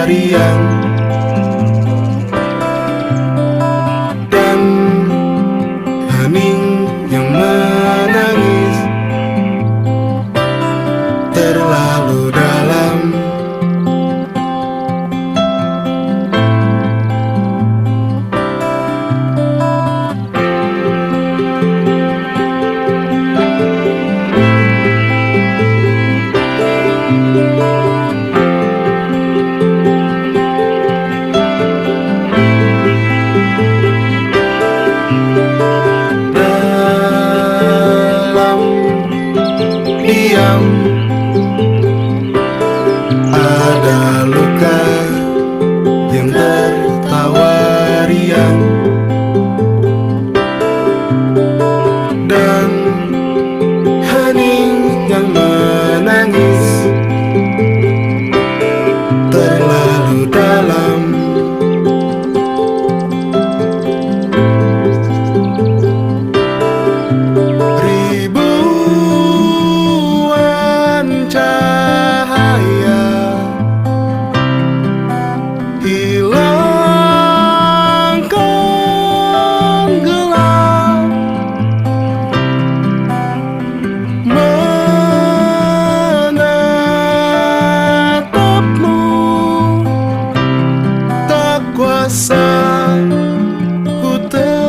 riang dan hening yang menangis terlalu dalam. Diam, ada luka yang tertawa riang dan hening yang menangis terlalu dalam. Cahaya hilangkan gelap, menatapmu tak kuasa ku terserah.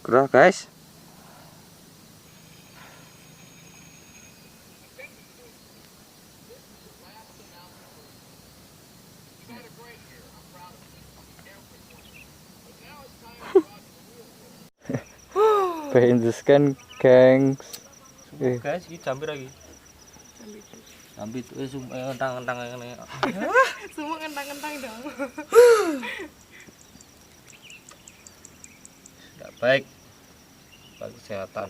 Gerah guys. Pengen the scan gengs. Guys, ini campur lagi. Campur itu entang-entang ini. Semua ngentang-ngentang dong. Tidak baik bagi kesehatan.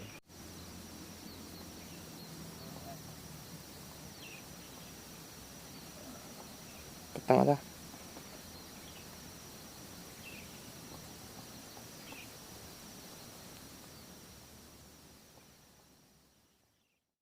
Ketang aja.